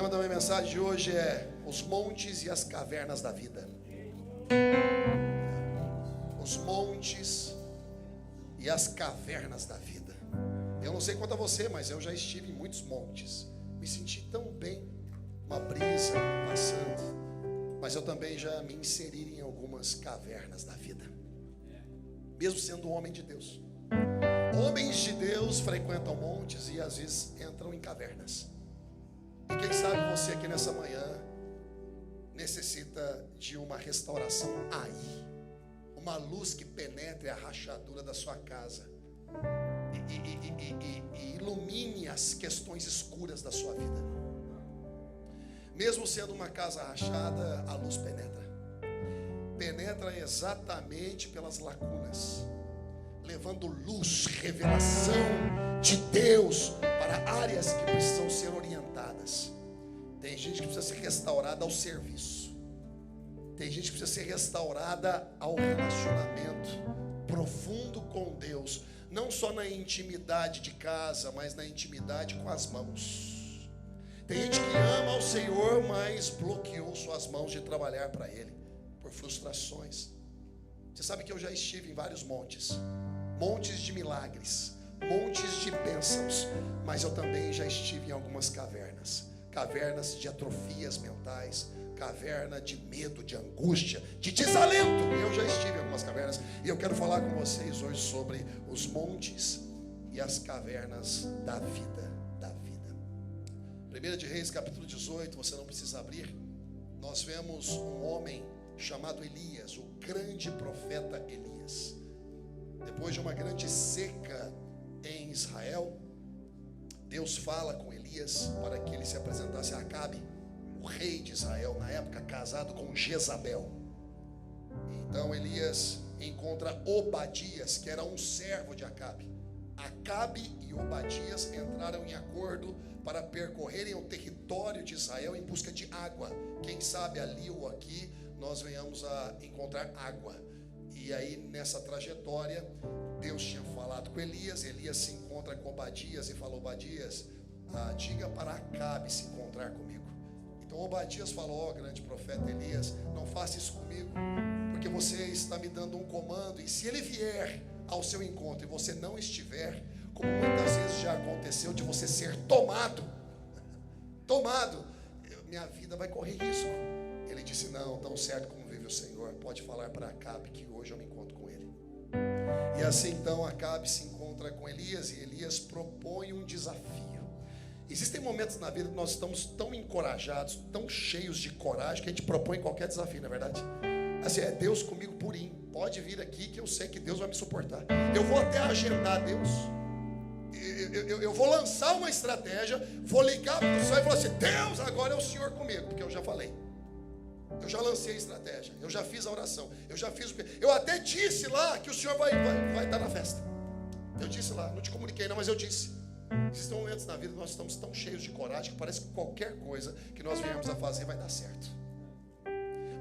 tema da minha mensagem de hoje é os montes e as cavernas da vida. Os montes e as cavernas da vida. Eu não sei quanto a você, mas eu já estive em muitos montes. Me senti tão bem, uma brisa passando. Mas eu também já me inseri em algumas cavernas da vida, mesmo sendo um homem de Deus. Homens de Deus frequentam montes e às vezes entram em cavernas. E quem sabe você aqui nessa manhã necessita de uma restauração aí. Uma luz que penetre a rachadura da sua casa e ilumine as questões escuras da sua vida. Mesmo sendo uma casa rachada, a luz penetra. Penetra exatamente pelas lacunas, levando luz, revelação de Deus para áreas que precisam ser orientadas. Tem gente que precisa ser restaurada ao serviço. Tem gente que precisa ser restaurada ao relacionamento profundo com Deus. Não só na intimidade de casa, mas na intimidade com as mãos. Tem gente que ama ao Senhor, mas bloqueou suas mãos de trabalhar para Ele, por frustrações. Você sabe que eu já estive em vários montes. Montes de milagres, montes de bênçãos. Mas eu também já estive em algumas cavernas. Cavernas de atrofias mentais, caverna de medo, de angústia, de desalento. Eu já estive em algumas cavernas. E eu quero falar com vocês hoje sobre os montes e as cavernas da vida. 1 de Reis, capítulo 18, você não precisa abrir. Nós vemos um homem chamado Elias, o grande profeta Elias. Depois de uma grande seca em Israel, Deus fala com Elias para que ele se apresentasse a Acabe, o rei de Israel, na época casado com Jezabel. Então Elias encontra Obadias, que era um servo de Acabe. Acabe e Obadias entraram em acordo para percorrerem o território de Israel em busca de água. Quem sabe ali ou aqui nós venhamos a encontrar água. E aí nessa trajetória Deus tinha falado com Elias. Elias se encontra com Obadias e falou: Obadias, diga para Acabe se encontrar comigo. Então Obadias falou: ó grande profeta Elias, não faça isso comigo, porque você está me dando um comando, e se ele vier ao seu encontro e você não estiver, como muitas vezes já aconteceu de você ser tomado, minha vida vai correr risco. Ele disse: não, tão certo como vive o Senhor, pode falar para Acabe que hoje eu me encontro com ele. E assim então Acabe se encontra com Elias e Elias propõe um desafio. Existem momentos na vida que nós estamos tão encorajados, tão cheios de coragem, que a gente propõe qualquer desafio, não é verdade? Assim, é Deus comigo purinho, pode vir aqui que eu sei que Deus vai me suportar. Eu vou até agendar Deus, eu vou lançar uma estratégia, vou ligar para o céu e falar assim: Deus, agora é o Senhor comigo, porque eu já falei. Eu já lancei a estratégia, eu já fiz a oração, eu até disse lá que o Senhor vai estar na festa. Eu disse lá, não te comuniquei não, mas eu disse. Existem momentos na vida que nós estamos tão cheios de coragem que parece que qualquer coisa que nós viemos a fazer vai dar certo.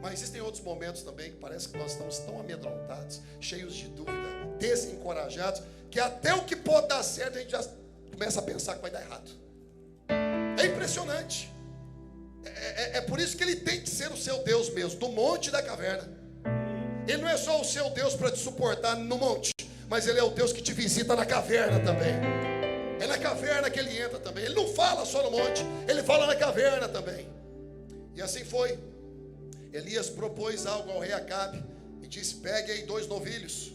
Mas existem outros momentos também que parece que nós estamos tão amedrontados, cheios de dúvida, desencorajados, que até o que pode dar certo a gente já começa a pensar que vai dar errado. É impressionante. É por isso que ele tem que ser o seu Deus mesmo, do monte e da caverna. Ele não é só o seu Deus para te suportar no monte, mas ele é o Deus que te visita na caverna também. É na caverna que ele entra também. Ele não fala só no monte, ele fala na caverna também. E assim foi. Elias propôs algo ao rei Acabe e disse: pegue aí 2 novilhos,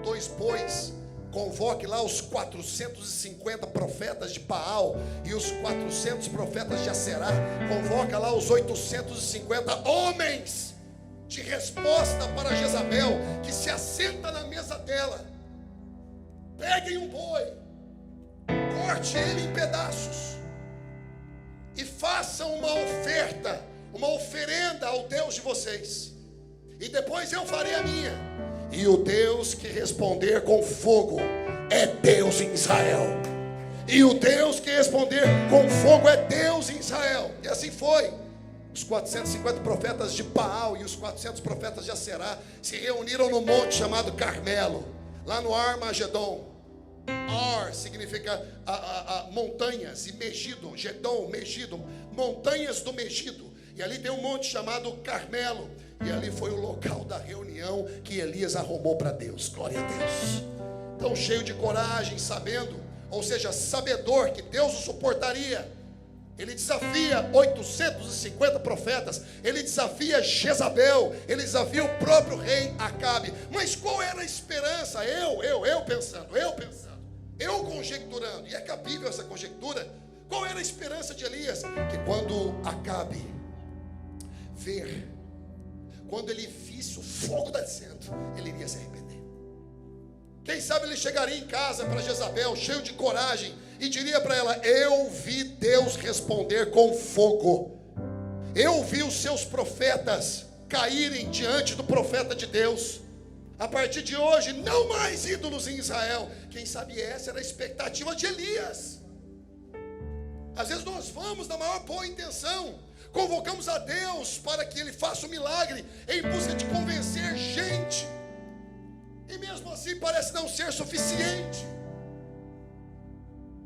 2 bois, convoque lá os 450 profetas de Baal e os 400 profetas de Aserá, convoca lá os 850 homens de resposta para Jezabel, que se assenta na mesa dela. Peguem um boi, corte ele em pedaços e façam uma oferta, uma oferenda ao Deus de vocês, e depois eu farei a minha. E o Deus que responder com fogo é Deus em Israel. E o Deus que responder com fogo é Deus em Israel. E assim foi. Os 450 profetas de Baal e os 400 profetas de Aserá se reuniram no monte chamado Carmelo, lá no Armagedon. Ar significa montanhas, e Megido, Gedom, Megido, montanhas do Megido, e ali tem um monte chamado Carmelo, e ali foi o local da reunião que Elias arrumou para Deus. Glória a Deus. Então, cheio de coragem, sabendo, ou seja, sabedor que Deus o suportaria, ele desafia 850 profetas, ele desafia Jezabel, ele desafia o próprio rei Acabe. Mas qual era a esperança? Eu pensando, eu conjecturando, e é cabível essa conjectura. Qual era a esperança de Elias? Que quando Acabe ver, quando ele visse o fogo descendo, ele iria se arrepender. Quem sabe ele chegaria em casa para Jezabel, cheio de coragem, e diria para ela: eu vi Deus responder com fogo. Eu vi os seus profetas caírem diante do profeta de Deus. A partir de hoje, não mais ídolos em Israel. Quem sabe essa era a expectativa de Elias. Às vezes nós vamos na maior boa intenção, convocamos a Deus para que Ele faça um milagre, em busca de convencer gente, e mesmo assim parece não ser suficiente.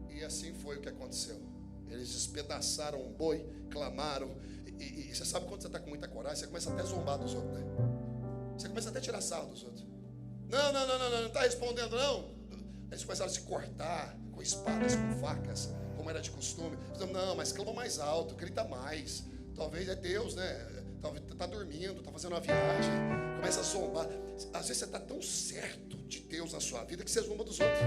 E assim foi o que aconteceu. Eles despedaçaram um boi, clamaram. E você sabe quando você está com muita coragem, você começa até a zombar dos outros, né? Você começa até a tirar sarro dos outros. Não está respondendo não. Eles começaram a se cortar com espadas, com facas, como era de costume. Não, mas clama mais alto, grita mais. Talvez é Deus, né? Talvez está dormindo, está fazendo uma viagem. Começa a zombar. Às vezes você está tão certo de Deus na sua vida que você zomba dos outros.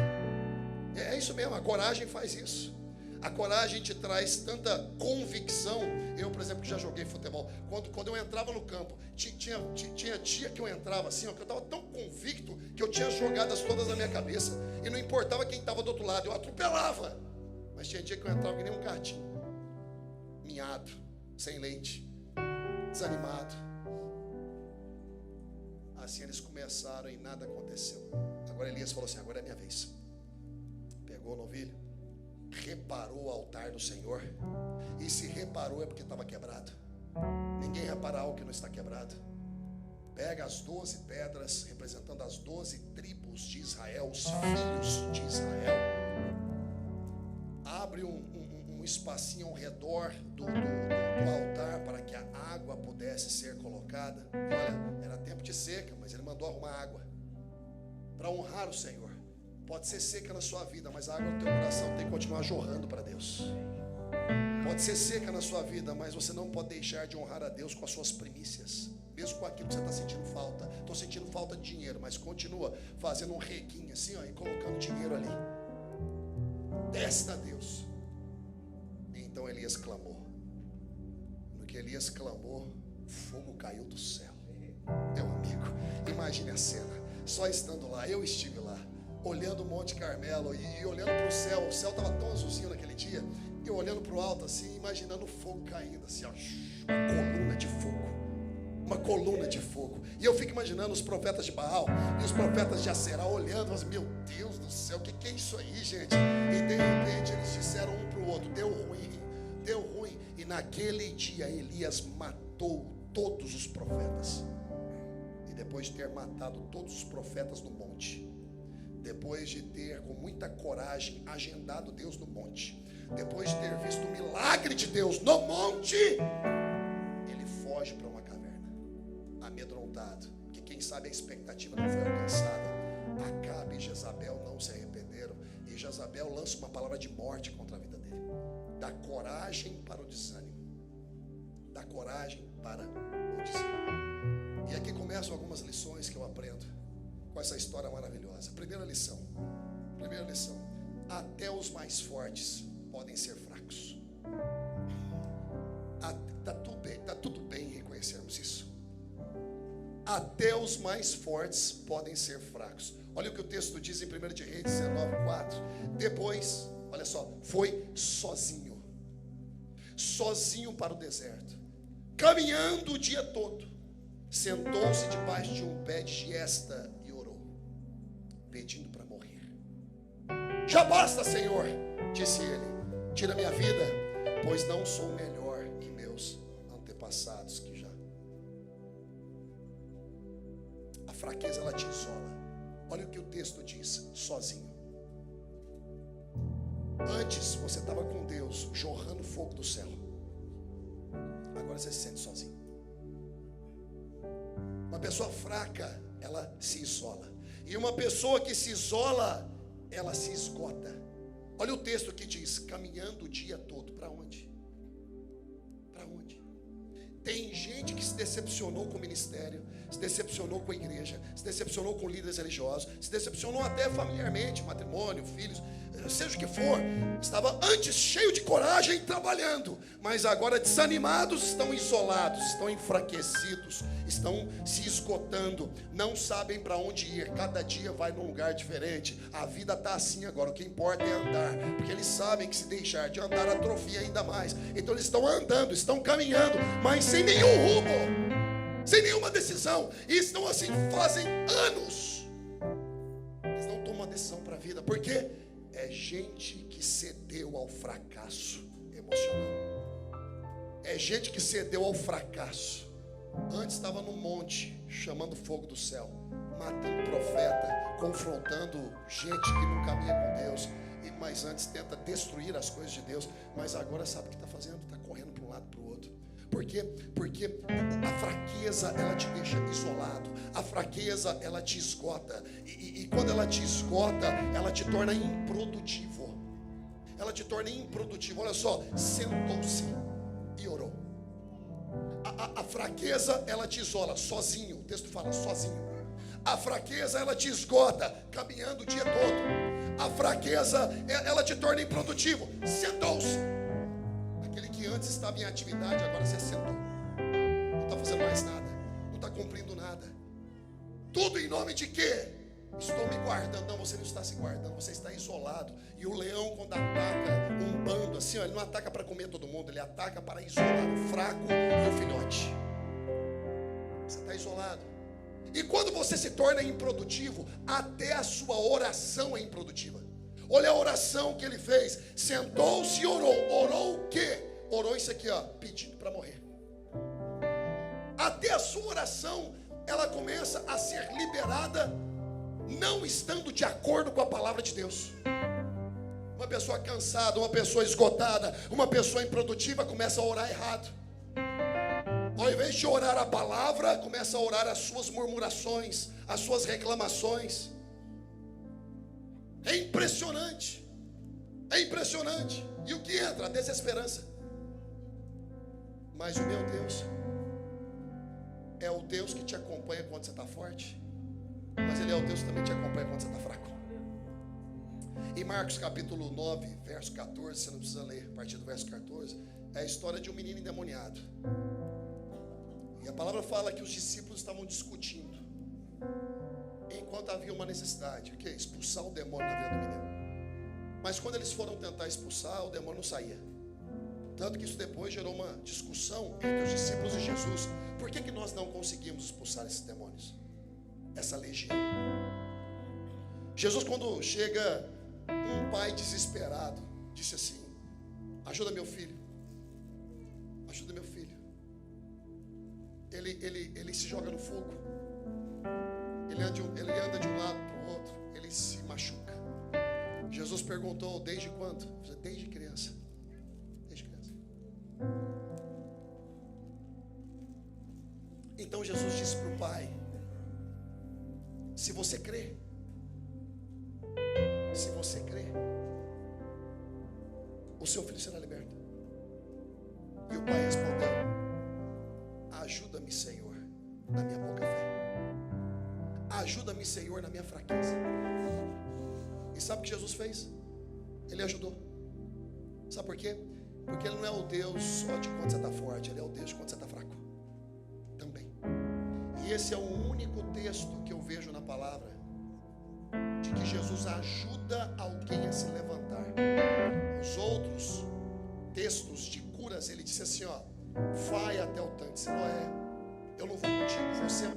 É isso mesmo, a coragem faz isso. A coragem te traz tanta convicção. Eu, por exemplo, que já joguei futebol, quando eu entrava no campo, tinha dia que eu entrava assim, ó, que eu estava tão convicto que eu tinha jogadas todas na minha cabeça, e não importava quem estava do outro lado, eu atropelava. Mas tinha dia que eu entrava que nem um cartinho, minhado, sem leite, desanimado. Assim eles começaram e nada aconteceu. Agora Elias falou assim: agora é minha vez. Pegou o novilho, reparou o altar do Senhor. E se reparou é porque estava quebrado. Ninguém repara algo que não está quebrado. Pega as 12 pedras representando as 12 tribos de Israel, os filhos de Israel. Abre um espacinho ao redor do altar para que a água pudesse ser colocada. E olha, era tempo de seca, mas ele mandou arrumar água para honrar o Senhor. Pode ser seca na sua vida, mas a água no teu coração tem que continuar jorrando para Deus. Pode ser seca na sua vida, mas você não pode deixar de honrar a Deus com as suas primícias, mesmo com aquilo que você está sentindo falta. Estou sentindo falta de dinheiro, mas continua fazendo um reguinho assim, ó, e colocando dinheiro ali. Testa a Deus. E então Elias clamou. No que Elias clamou, fogo caiu do céu. Meu amigo, imagine a cena. Só estando lá, eu estive lá, olhando o Monte Carmelo e olhando para o céu estava tão azulzinho naquele dia, eu olhando para o alto assim, imaginando o fogo caindo assim, ó, uma coluna de fogo, e eu fico imaginando os profetas de Baal e os profetas de Aserá olhando, assim, meu Deus do céu, o que é isso aí, gente? E de repente eles disseram um para o outro: deu ruim, e naquele dia Elias matou todos os profetas. E depois de ter matado todos os profetas no monte, depois de ter com muita coragem agendado Deus no monte, depois de ter visto o milagre de Deus no monte, ele foge para uma caverna, amedrontado, que quem sabe a expectativa não foi alcançada. Acabe e Jezabel não se arrependeram, e Jezabel lança uma palavra de morte contra a vida dele. Dá coragem para o desânimo, dá coragem para o desânimo. E aqui começam algumas lições que eu aprendo com essa história maravilhosa. Primeira lição: até os mais fortes podem ser fracos. Está tudo bem reconhecermos isso. Até os mais fortes podem ser fracos. Olha o que o texto diz em 1 de Reis 19:4. Depois, olha só, foi sozinho para o deserto, caminhando o dia todo. Sentou-se debaixo de um pé de giesta e orou, pedindo para morrer. Já basta, Senhor, disse ele, tira minha vida, pois não sou melhor que meus antepassados que já. A fraqueza, ela te isola. Olha o que o texto diz: sozinho. Antes você estava com Deus, jorrando fogo do céu. você se sente sozinho. Uma pessoa fraca, ela se isola. E uma pessoa que se isola, ela se esgota. Olha o texto que diz: caminhando o dia todo. Para onde? Para onde? Tem gente que se decepcionou com o ministério, se decepcionou com a igreja, se decepcionou com líderes religiosos, se decepcionou até familiarmente, matrimônio, filhos, seja o que for. Estava antes cheio de coragem trabalhando, mas agora desanimados, estão isolados, estão enfraquecidos, estão se esgotando, não sabem para onde ir, cada dia vai num lugar diferente. A vida está assim agora, o que importa é andar, porque eles sabem que se deixar de andar atrofia ainda mais. Então eles estão andando, estão caminhando, mas sem nenhum rumo, sem nenhuma decisão, e estão assim, fazem anos. Eles não tomam uma decisão para a vida. Por quê? É gente que cedeu ao fracasso emocional. É gente que cedeu ao fracasso. Antes estava no monte, chamando fogo do céu, matando profeta, confrontando gente que não caminha com Deus, mas antes tenta destruir as coisas de Deus, mas agora sabe o que está fazendo? Está correndo para um lado para o outro. Por quê? Porque a fraqueza, ela te deixa isolado. A fraqueza, ela te esgota. E quando ela te esgota, ela te torna improdutivo. Ela te torna improdutivo. Olha só, sentou-se e orou. A fraqueza, ela te isola, sozinho. O texto fala sozinho. A fraqueza, ela te esgota, caminhando o dia todo. A fraqueza, ela te torna improdutivo. Sentou-se. Aquele que antes estava em atividade, agora se sentou. Não está fazendo mais nada, não está cumprindo nada. Tudo em nome de quê? Estou me guardando. Não, você não está se guardando, você está isolado. E o leão, quando ataca um bando assim, ó, ele não ataca para comer todo mundo, ele ataca para isolar o fraco e o filhote. Você está isolado. E quando você se torna improdutivo, até a sua oração é improdutiva. Olha a oração que ele fez. Sentou-se e orou. Orou o quê? Orou isso aqui, ó, pedindo para morrer. Até a sua oração, ela começa a ser liberada, não estando de acordo com a palavra de Deus. Uma pessoa cansada, uma pessoa esgotada, uma pessoa improdutiva começa a orar errado. Ao invés de orar a palavra, começa a orar as suas murmurações, as suas reclamações. É impressionante. É impressionante. E o que entra? A desesperança. Mas o meu Deus é o Deus que te acompanha quando você está forte, mas Ele é o Deus que também te acompanha quando você está fraco. Em Marcos capítulo 9, verso 14, você não precisa ler, a partir do verso 14, é a história de um menino endemoniado. E a palavra fala que os discípulos estavam discutindo, enquanto havia uma necessidade, que é expulsar o demônio na vida do menino. Mas quando eles foram tentar expulsar, o demônio não saía. Tanto que isso depois gerou uma discussão entre os discípulos e Jesus. Por que nós não conseguimos expulsar esses demônios? Essa legião. Jesus, quando chega, um pai desesperado, disse assim: ajuda meu filho. Ajuda meu filho. Ele se joga no fogo. Ele anda de um lado para o outro. Ele se machuca. Jesus perguntou: desde quando? Desde criança. Desde criança. Então Jesus disse para o pai: se você crê, o seu filho será liberto. E o pai respondeu: ajuda-me, Senhor, na minha pouca fé. Ajuda-me, Senhor, na minha fraqueza. E sabe o que Jesus fez? Ele ajudou. Sabe por quê? Porque Ele não é o Deus só de quando você está forte, Ele é o Deus de quando você está fraco também. E esse é o único texto que eu vejo na palavra de que Jesus ajuda alguém a se levantar. Os outros textos de curas, Ele disse assim, ó: vai até o tanque. Siloé, eu não vou contigo.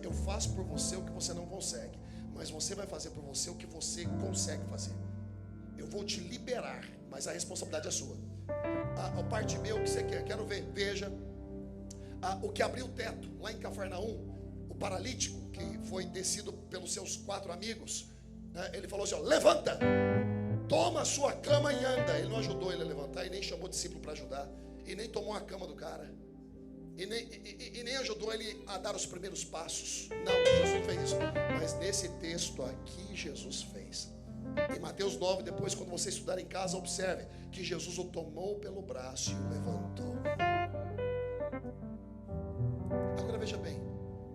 Eu faço por você o que você não consegue, mas você vai fazer por você o que você consegue fazer. Eu vou te liberar, mas a responsabilidade é sua. A parte meu, o que você quer? Quero ver. Veja, o que abriu o teto lá em Cafarnaum, o paralítico que foi descido pelos seus 4 amigos, né? Ele falou assim, ó: levanta, toma a sua cama e anda. Ele não ajudou ele a levantar e nem chamou discípulo para ajudar, e nem tomou a cama do cara. e nem ajudou ele a dar os primeiros passos. Não, Jesus não fez isso. Mas nesse texto aqui, Jesus fez. Em Mateus 9, depois, quando você estudar em casa, observe que Jesus o tomou pelo braço e o levantou. Agora veja bem,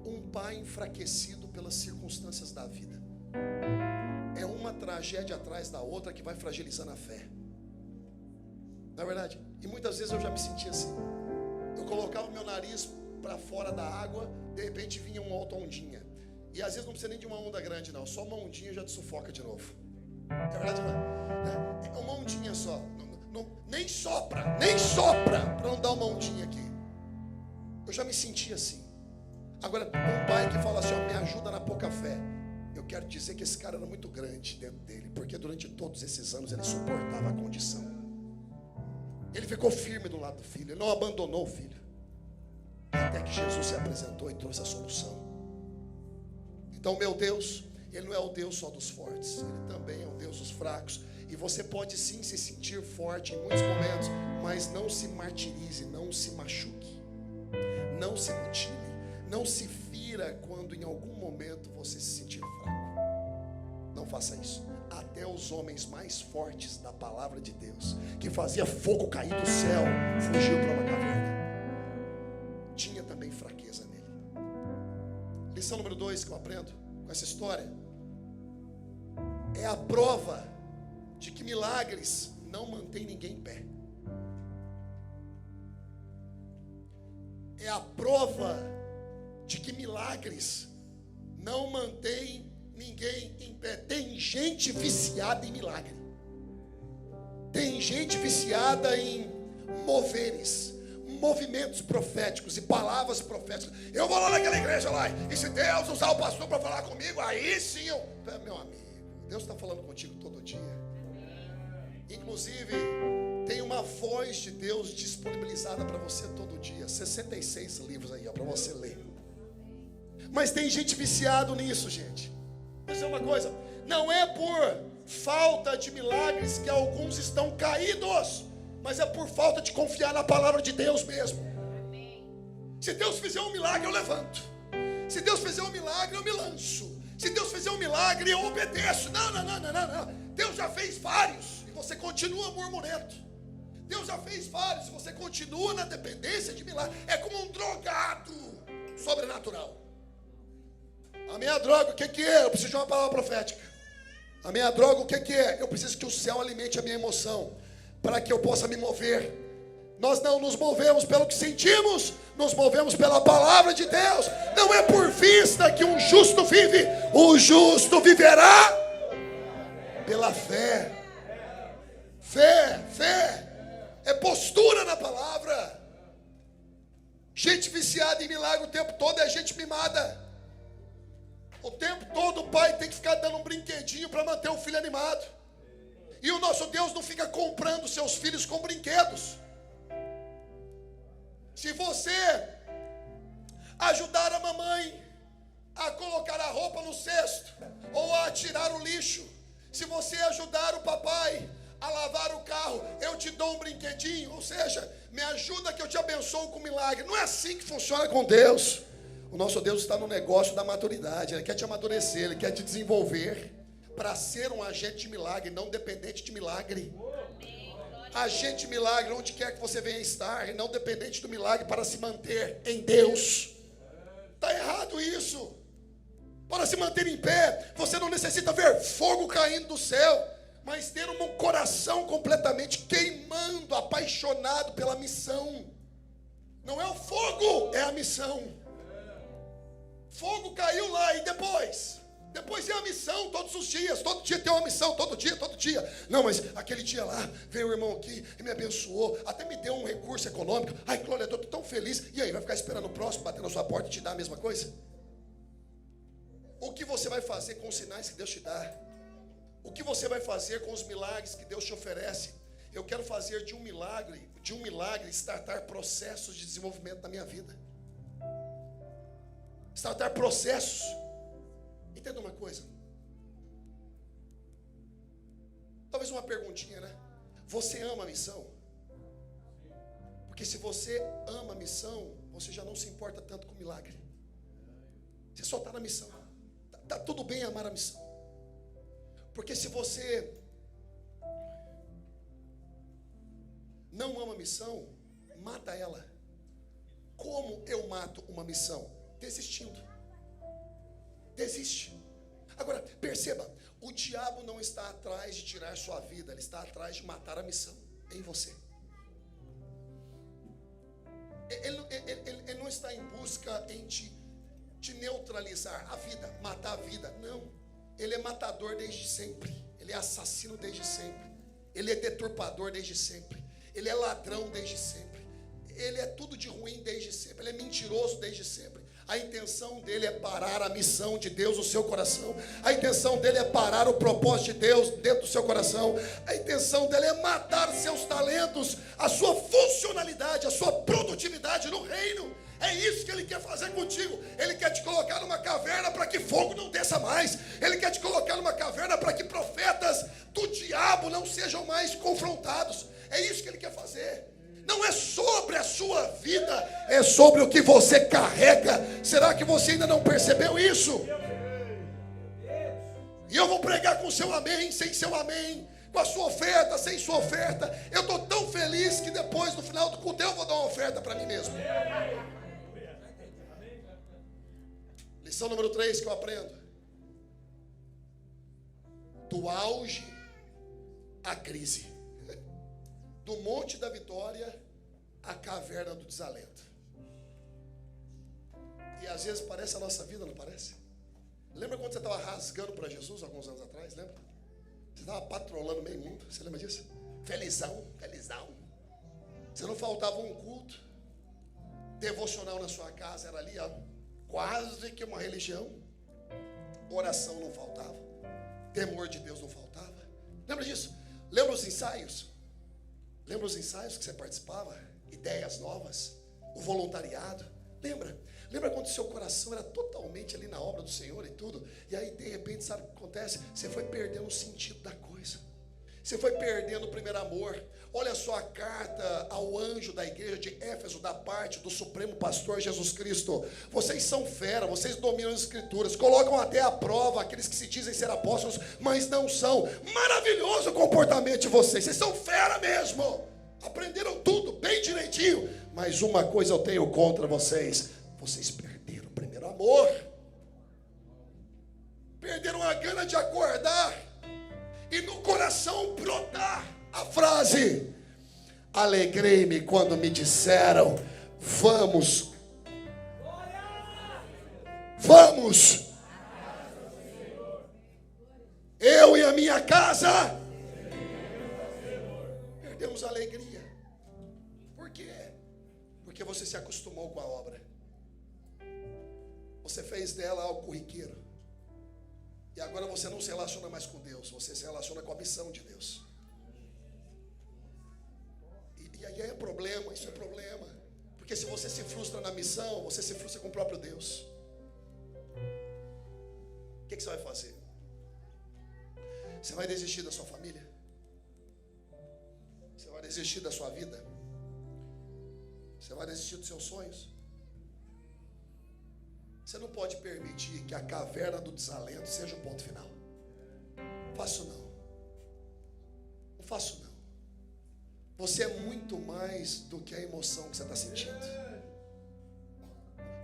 um pai enfraquecido pelas circunstâncias da vida é uma tragédia atrás da outra que vai fragilizando a fé. Não é verdade? E muitas vezes eu já me senti assim. Eu colocava o meu nariz para fora da água, de repente vinha uma outra ondinha. E às vezes não precisa nem de uma onda grande não, só uma ondinha já te sufoca de novo. É verdade, não? É uma ondinha só. Nem sopra para não dar uma ondinha aqui. Eu já me senti assim. Agora, um pai que fala assim, ó, me ajuda na pouca fé. Eu quero dizer que esse cara era muito grande dentro dele, porque durante todos esses anos ele suportava a condição. Ele ficou firme do lado do filho, ele não abandonou o filho. Até que Jesus se apresentou e trouxe a solução. Então, meu Deus, Ele não é o Deus só dos fortes, Ele também é o Deus dos fracos. E você pode sim se sentir forte em muitos momentos, mas não se martirize, não se machuque, não se mutile, não se fira quando em algum momento você se sentir fraco. Não faça isso. Até os homens mais fortes da palavra de Deus, que fazia fogo cair do céu, fugiu para uma caverna. Tinha também fraqueza nele. Lição número 2 que eu aprendo com essa história é a prova de que milagres não mantém ninguém em pé. É a prova de que milagres não mantém ninguém em pé. Tem gente viciada em milagre. Tem gente viciada em movimentos proféticos e palavras proféticas. Eu vou lá naquela igreja lá, e se Deus usar o pastor para falar comigo, aí sim eu... Meu amigo, Deus está falando contigo todo dia. Inclusive, tem uma voz de Deus disponibilizada para você todo dia. 66 livros aí, para você ler. Mas tem gente viciado nisso, gente. Vou dizer uma coisa, não é por falta de milagres que alguns estão caídos, mas é por falta de confiar na palavra de Deus mesmo. Se Deus fizer um milagre, eu levanto. Se Deus fizer um milagre, eu me lanço. Se Deus fizer um milagre, eu obedeço. Não. Deus já fez vários e você continua murmurando. Deus já fez vários e você continua na dependência de milagre. É como um drogado sobrenatural. A minha droga, o que é? Eu preciso de uma palavra profética. A minha droga, o que é? Eu preciso que o céu alimente a minha emoção, para que eu possa me mover. Nós não nos movemos pelo que sentimos, nos movemos pela palavra de Deus. Não é por vista que um justo vive, o justo viverá pela fé. Fé é postura na palavra. Gente viciada em milagre o tempo todo é gente mimada. O tempo todo o pai tem que ficar dando um brinquedinho para manter o filho animado. E o nosso Deus não fica comprando seus filhos com brinquedos. Se você ajudar a mamãe a colocar a roupa no cesto ou a tirar o lixo, se você ajudar o papai a lavar o carro, eu te dou um brinquedinho, ou seja, me ajuda que eu te abençoo com milagre. Não é assim que funciona com Deus. O nosso Deus está no negócio da maturidade. Ele quer te amadurecer, Ele quer te desenvolver para ser um agente de milagre, não dependente de milagre. Agente de milagre onde quer que você venha estar, e não dependente do milagre para se manter em Deus. Está errado isso. Para se manter em pé, você não necessita ver fogo caindo do céu, mas ter um coração completamente queimando, apaixonado pela missão. Não é o fogo, é a missão. Fogo caiu lá e depois é a missão todos os dias. Todo dia tem uma missão, todo dia. Não, mas aquele dia lá, veio o irmão aqui e me abençoou, até me deu um recurso econômico. Ai, glória a Deus, estou tão feliz. E aí, vai ficar esperando o próximo bater na sua porta e te dar a mesma coisa? O que você vai fazer com os sinais que Deus te dá? O que você vai fazer com os milagres que Deus te oferece? Eu quero fazer de um milagre, startar processos de desenvolvimento na minha vida. Startar processos. Entenda uma coisa. Talvez uma perguntinha, né? Você ama a missão? Porque se você ama a missão, você já não se importa tanto com o milagre. Você só está na missão. Tá tudo bem amar a missão. Porque se você não ama a missão, mata ela. Como eu mato uma missão? Desistindo. Desiste. Agora, perceba, o diabo não está atrás de tirar sua vida, ele está atrás de matar a missão em você. Ele não está em busca em te neutralizar a vida, matar a vida. Não. Ele é matador desde sempre. Ele é assassino desde sempre. Ele é deturpador desde sempre. Ele é ladrão desde sempre. Ele é tudo de ruim desde sempre. Ele é mentiroso desde sempre. A intenção dele é parar a missão de Deus no seu coração. A intenção dele é parar o propósito de Deus dentro do seu coração. A intenção dele é matar seus talentos, a sua funcionalidade, a sua produtividade no reino. É isso que ele quer fazer contigo. Ele quer te colocar numa caverna para que fogo não desça mais. Ele quer te colocar numa caverna para que profetas do diabo não sejam mais confrontados. É isso que ele quer fazer. Não é sobre a sua vida, é sobre o que você carrega. Será que você ainda não percebeu isso? E eu vou pregar com o seu amém, sem seu amém, com a sua oferta, sem sua oferta. Eu estou tão feliz que depois, no final do culto, eu vou dar uma oferta para mim mesmo. Lição número 3 que eu aprendo. Do auge à crise. Do monte da vitória à caverna do desalento. E às vezes parece a nossa vida, não parece? Lembra quando você estava rasgando para Jesus alguns anos atrás? Lembra? Você estava patrolando meio mundo. Você lembra disso? Felizão, felizão. Você não faltava um culto devocional na sua casa. Era ali, ó, quase que uma religião. Oração não faltava. Temor de Deus não faltava. Lembra disso? Lembra os ensaios? Lembra os ensaios que você participava? Ideias novas? O voluntariado? Lembra? Lembra quando seu coração era totalmente ali na obra do Senhor e tudo? E aí de repente, sabe o que acontece? Você foi perdendo o sentido da coisa. Você foi perdendo o primeiro amor. Olha só a carta ao anjo da igreja de Éfeso, da parte do Supremo Pastor Jesus Cristo. Vocês são fera, vocês dominam as escrituras, colocam até à prova aqueles que se dizem ser apóstolos, mas não são. Maravilhoso o comportamento de vocês, vocês são fera mesmo. Aprenderam tudo bem direitinho. Mas uma coisa eu tenho contra vocês: vocês perderam o primeiro amor. Perderam a gana de acordar e no coração brotar a frase: alegrei-me quando me disseram, vamos. Eu e a minha casa perdemos a alegria. Por quê? Porque você se acostumou com a obra. Você fez dela algo corriqueiro. E agora você não se relaciona mais com Deus, você se relaciona com a missão de Deus. E aí é problema, isso é problema. Porque se você se frustra na missão, você se frustra com o próprio Deus. O que você vai fazer? Você vai desistir da sua família? Você vai desistir da sua vida? Você vai desistir dos seus sonhos? Você não pode permitir que a caverna do desalento seja o ponto final. Não faço não. Não faço não. Você é muito mais do que a emoção que você está sentindo.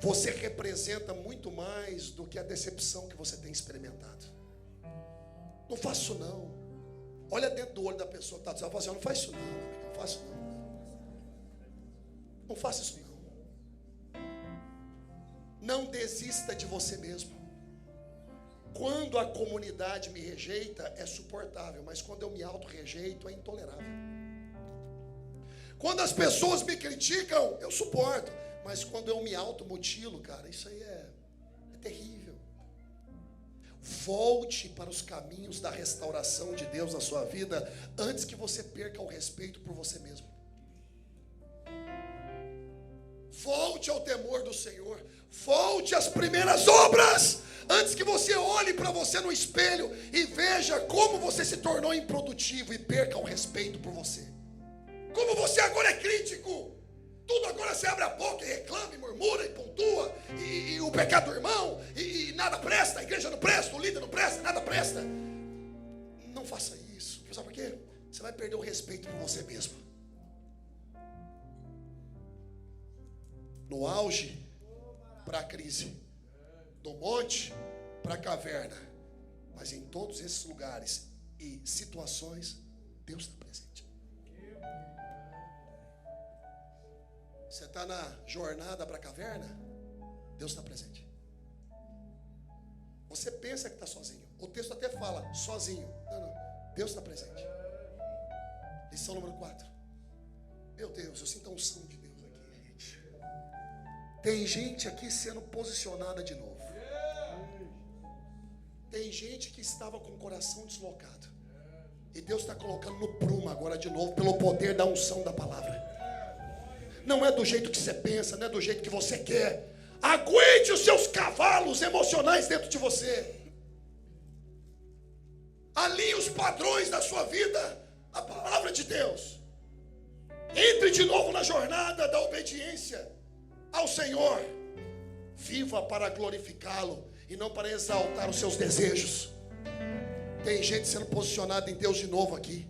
Você representa muito mais do que a decepção que você tem experimentado. Não faço não. Olha dentro do olho da pessoa que está dizendo, assim, não faz isso não, meu amigo, não faço não. Não faça isso não. Não desista de você mesmo. Quando a comunidade me rejeita, é suportável, mas quando eu me auto-rejeito, é intolerável. Quando as pessoas me criticam, eu suporto, mas quando eu me automutilo, cara, isso aí é terrível. Volte para os caminhos da restauração de Deus na sua vida, antes que você perca o respeito por você mesmo. Volte ao temor do Senhor. Volte às primeiras obras, antes que você olhe para você no espelho e veja como você se tornou improdutivo e perca o respeito por você. Como você agora é crítico. Tudo agora você abre a boca e reclama, meu irmão. murmura e pontua, e o pecado do irmão, e nada presta, a igreja não presta, o líder não presta, nada presta. Não faça isso. Sabe por quê? Você vai perder o respeito por você mesmo. No auge para a crise, do monte para a caverna, mas em todos esses lugares e situações, Deus está presente. Você está na jornada para a caverna, Deus está presente. Você pensa que está sozinho. O texto até fala sozinho. Não, Deus está presente. Lição número 4. Meu Deus, eu sinto a unção de Deus aqui, gente. Tem gente aqui sendo posicionada de novo. Tem gente que estava com o coração deslocado. E Deus está colocando no prumo agora de novo, pelo poder da unção da palavra. Não é do jeito que você pensa, não é do jeito que você quer. Aguente os seus cavalos emocionais dentro de você. Alinhe os padrões da sua vida à palavra de Deus. Entre de novo na jornada da obediência ao Senhor. Viva para glorificá-lo e não para exaltar os seus desejos. Tem gente sendo posicionada em Deus de novo aqui.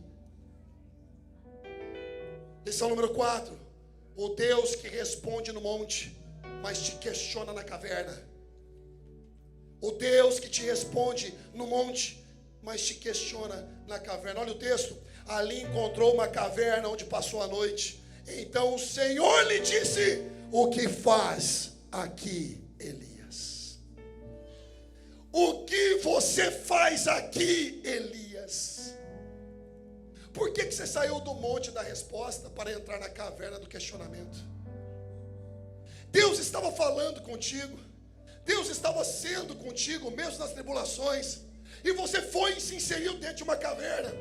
Lição número 4. O Deus que responde no monte, mas te questiona na caverna. O Deus que te responde no monte, mas te questiona na caverna. Olha o texto. Ali encontrou uma caverna onde passou a noite. Então o Senhor lhe disse: o que faz aqui, Elias? O que você faz aqui, Elias? Por que você saiu do monte da resposta para entrar na caverna do questionamento? Deus estava falando contigo. Deus estava sendo contigo, mesmo nas tribulações. E você foi e se inseriu dentro de uma caverna.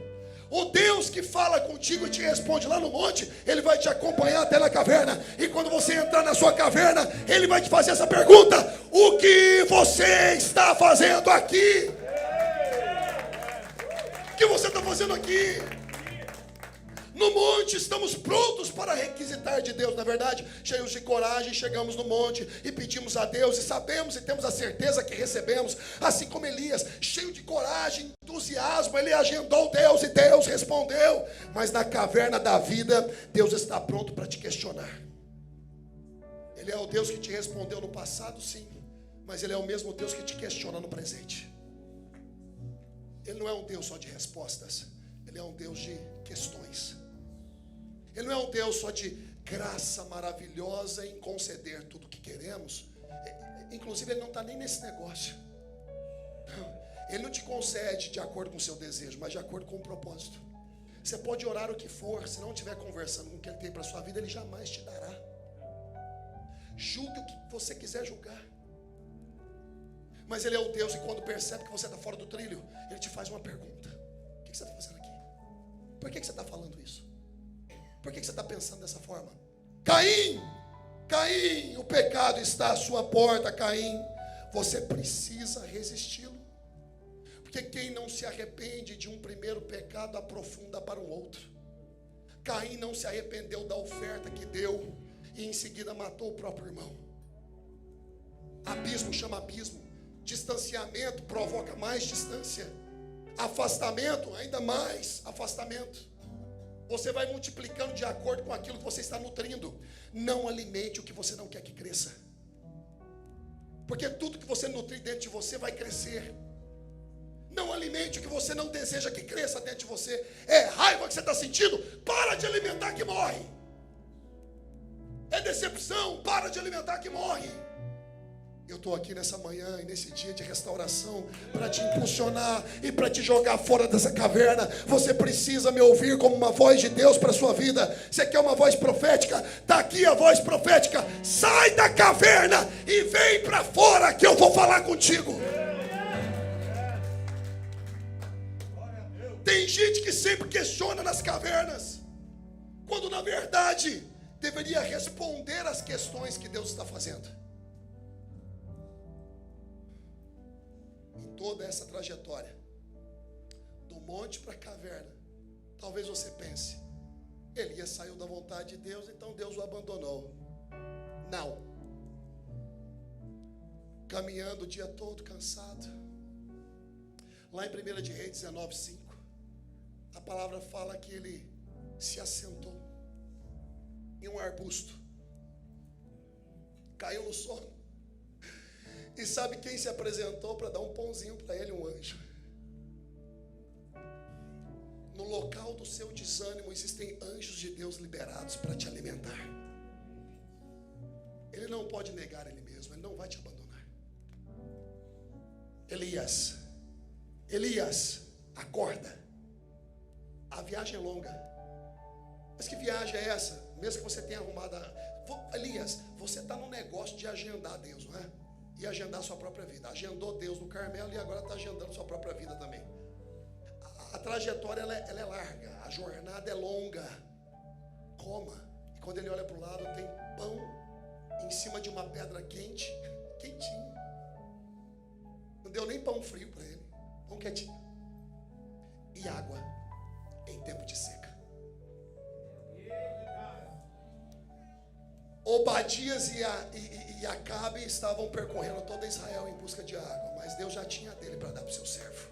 O Deus que fala contigo e te responde lá no monte, Ele vai te acompanhar até na caverna. E quando você entrar na sua caverna, Ele vai te fazer essa pergunta: o que você está fazendo aqui? O que você está fazendo aqui? No monte estamos prontos para requisitar de Deus. Na verdade, cheios de coragem, chegamos no monte e pedimos a Deus, e sabemos e temos a certeza que recebemos. Assim como Elias, cheio de coragem, entusiasmo, ele agendou Deus e Deus respondeu. Mas na caverna da vida, Deus está pronto para te questionar. Ele é o Deus que te respondeu no passado, sim, mas Ele é o mesmo Deus que te questiona no presente. Ele não é um Deus só de respostas, Ele é um Deus de questões. Ele não é um Deus só de graça maravilhosa em conceder tudo o que queremos. Inclusive, Ele não está nem nesse negócio. Ele não te concede de acordo com o seu desejo, mas de acordo com o propósito. Você pode orar o que for, se não estiver conversando com o que Ele tem para a sua vida, Ele jamais te dará. Julgue o que você quiser julgar. Mas Ele é o Deus, e quando percebe que você está fora do trilho, Ele te faz uma pergunta: o que você está fazendo aqui? Por que você está falando isso? Por que você está pensando dessa forma? Caim, Caim, o pecado está à sua porta. Caim, você precisa resisti-lo. Porque quem não se arrepende de um primeiro pecado aprofunda para um outro. Caim não se arrependeu da oferta que deu e em seguida matou o próprio irmão. Abismo chama abismo. Distanciamento provoca mais distância. Afastamento, ainda mais afastamento. Você vai multiplicando de acordo com aquilo que você está nutrindo. Não alimente o que você não quer que cresça. Porque tudo que você nutrir dentro de você vai crescer. Não alimente o que você não deseja que cresça dentro de você. É raiva que você está sentindo? Para de alimentar que morre. É decepção? Para de alimentar que morre. Eu estou aqui nessa manhã e nesse dia de restauração para te impulsionar e para te jogar fora dessa caverna. Você precisa me ouvir como uma voz de Deus para a sua vida. Você quer uma voz profética? Está aqui a voz profética. Sai da caverna e vem para fora que eu vou falar contigo. Tem gente que sempre questiona nas cavernas, quando na verdade deveria responder às questões que Deus está fazendo. Toda essa trajetória do monte para a caverna, talvez você pense: Elias saiu da vontade de Deus, então Deus o abandonou. Não, caminhando o dia todo, cansado. Lá em 1 de Reis 19:5, a palavra fala que ele se assentou em um arbusto, caiu no sono. E sabe quem se apresentou para dar um pãozinho para ele? Um anjo. No local do seu desânimo existem anjos de Deus liberados para te alimentar. Ele não pode negar ele mesmo, ele não vai te abandonar. Elias, acorda. A viagem é longa. Mas que viagem é essa? Mesmo que você tenha arrumado Elias, você está no negócio de agendar Deus, não é? E agendar a sua própria vida. Agendou Deus no Carmelo e agora está agendando a sua própria vida também. A trajetória ela é larga, a jornada é longa. Coma. E quando ele olha para o lado, tem pão em cima de uma pedra quente, quentinho. Não deu nem pão frio para ele, pão quentinho. E água em tempo de seca. Obadias e Acabe estavam percorrendo toda Israel em busca de água, mas Deus já tinha dele para dar para o seu servo.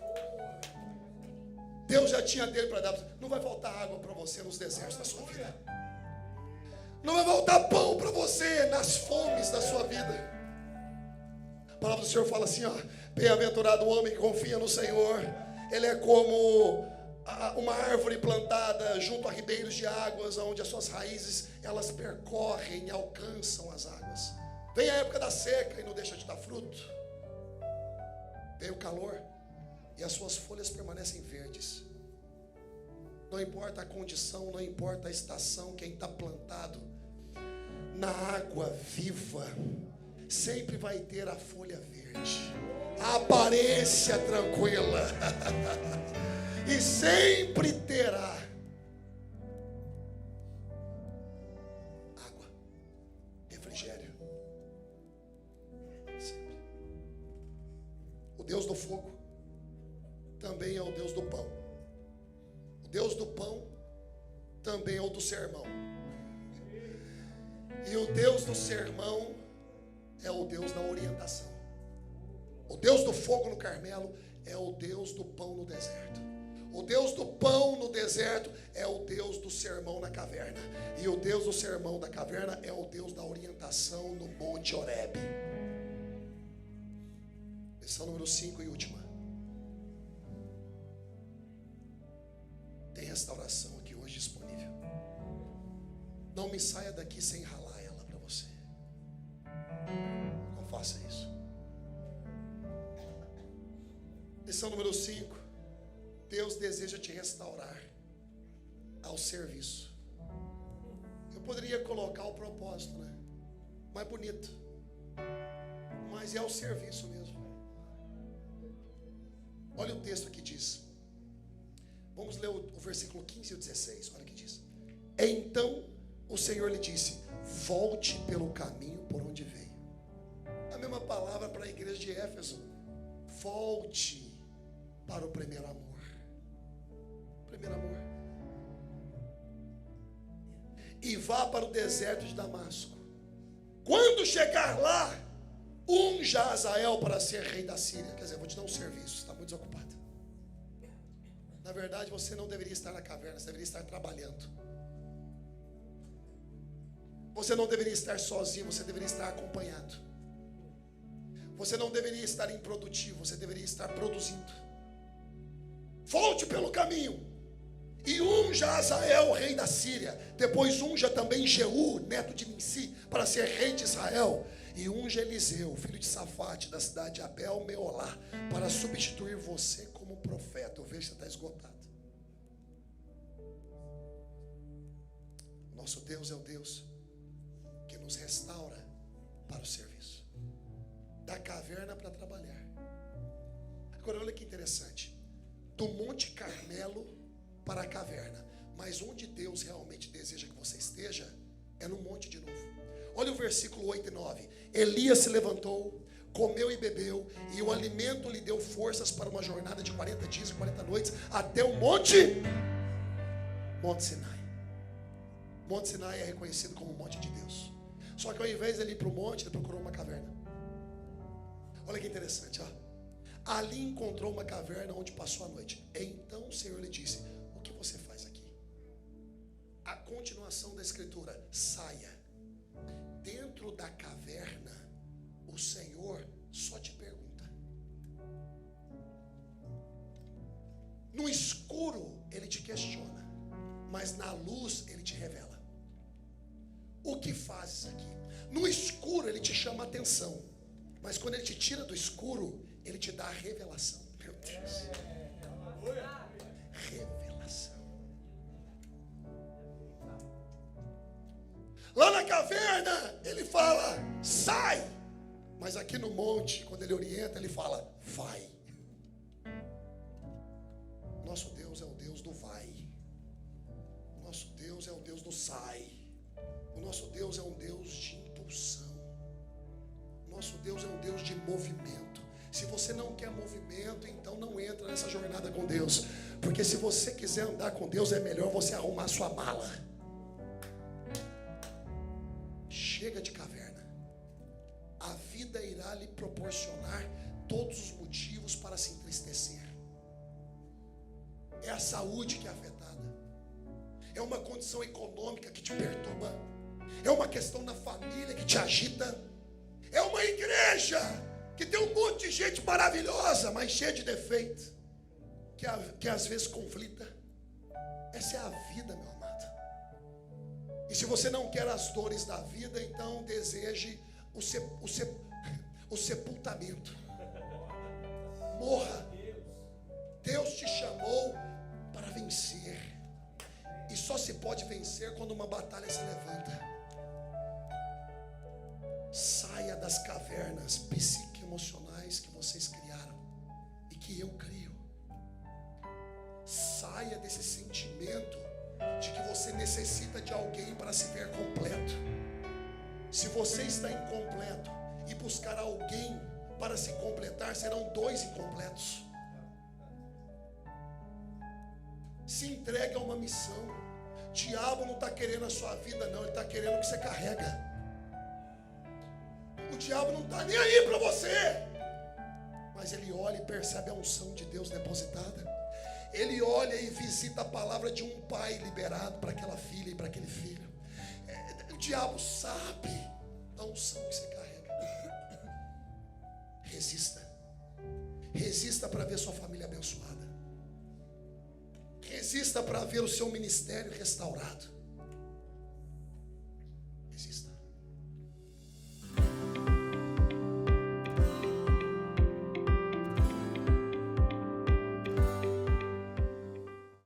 Deus já tinha dele para dar. Não vai faltar água para você nos desertos da sua vida. Não vai faltar pão para você nas fomes da sua vida. A palavra do Senhor fala assim, ó: bem-aventurado o homem que confia no Senhor. Ele é como uma árvore plantada junto a ribeiros de águas, onde as suas raízes elas percorrem e alcançam as águas. Vem a época da seca e não deixa de dar fruto. Vem o calor e as suas folhas permanecem verdes. Não importa a condição, não importa a estação, quem está plantado na água viva sempre vai ter a folha verde, a aparência tranquila e sempre terá água, refrigério. Sempre. O Deus do fogo também é o Deus do pão. O Deus do pão também é o do sermão. E o Deus do sermão é o Deus da orientação. O Deus do fogo no Carmelo é o Deus do pão no deserto. O Deus do pão no deserto é o Deus do sermão na caverna. E o Deus do sermão da caverna é o Deus da orientação no Monte Horebe. Lição número 5 e última. Tem restauração aqui hoje disponível. Não me saia daqui sem ralar ela para você. Não faça isso. Lição número 5. Deus deseja te restaurar ao serviço. Eu poderia colocar o propósito, né? Mais bonito. Mas é o serviço mesmo. Olha o texto que diz. Vamos ler o versículo 15 e o 16. Olha o que diz. Então o Senhor lhe disse: volte pelo caminho por onde veio. A mesma palavra para a igreja de Éfeso. Volte para o primeiro amor. Primeiro amor. E vá para o deserto de Damasco. Quando chegar lá, unja Azael para ser rei da Síria. Quer dizer, vou te dar um serviço, está muito desocupado. Na verdade, você não deveria estar na caverna, você deveria estar trabalhando. Você não deveria estar sozinho, você deveria estar acompanhado. Você não deveria estar improdutivo, você deveria estar produzindo. Volte pelo caminho e unja Azael, rei da Síria. Depois unja também Jeú, neto de Nimsi, para ser rei de Israel. E unja Eliseu, filho de Safate, da cidade de Abel Meolá, para substituir você como profeta. Eu vejo que você está esgotado. Nosso Deus é o Deus que nos restaura para o serviço. Da caverna para trabalhar. Agora olha que interessante. Do Monte Carmelo para a caverna. Mas onde Deus realmente deseja que você esteja é no monte de novo. Olha o versículo 8 e 9. Elias se levantou, comeu e bebeu, e o alimento lhe deu forças para uma jornada de 40 dias e 40 noites até o Monte Sinai. Monte Sinai é reconhecido como o monte de Deus. Só que ao invés de ele ir para o monte, ele procurou uma caverna. Olha que interessante, ó. Ali encontrou uma caverna onde passou a noite. Então o Senhor lhe disse: o que você faz aqui? A continuação da escritura: saia. Dentro da caverna, o Senhor só te pergunta. No escuro ele te questiona, mas na luz ele te revela. O que fazes aqui? No escuro ele te chama a atenção, mas quando ele te tira do escuro, ele te dá a revelação. Meu Deus. Revelação. Lá na caverna ele fala: sai. Mas aqui no monte, quando ele orienta, ele fala: vai. Nosso Deus é o Deus do vai. O nosso Deus é o Deus do sai. O nosso Deus é um Deus de impulsão. O nosso Deus é um Deus de movimento. Se você não quer movimento, então não entra nessa jornada com Deus. Porque se você quiser andar com Deus, é melhor você arrumar sua mala. Chega de caverna. A vida irá lhe proporcionar todos os motivos para se entristecer. É a saúde que é afetada. É uma condição econômica que te perturba. É uma questão na família que te agita. É uma igreja que tem um monte de gente maravilhosa, mas cheia de defeito, que às vezes conflita. Essa é a vida, meu amado. E se você não quer as dores da vida, então deseje o sepultamento. Morra. Deus te chamou para vencer. E só se pode vencer quando uma batalha se levanta. Saia das cavernas psique-emocionais que vocês criaram e que eu crio. Saia desse sentimento de que você necessita de alguém para se ver completo. Se você está incompleto e buscar alguém para se completar, serão dois incompletos. Se entregue a uma missão. O diabo não está querendo a sua vida, não. Ele está querendo o que você carrega. O diabo não está nem aí para você. Mas ele olha e percebe a unção de Deus depositada. Ele olha e visita a palavra de um pai liberado para aquela filha e para aquele filho. O diabo sabe a unção que você carrega. Resista. Resista para ver sua família abençoada. Resista para ver o seu ministério restaurado.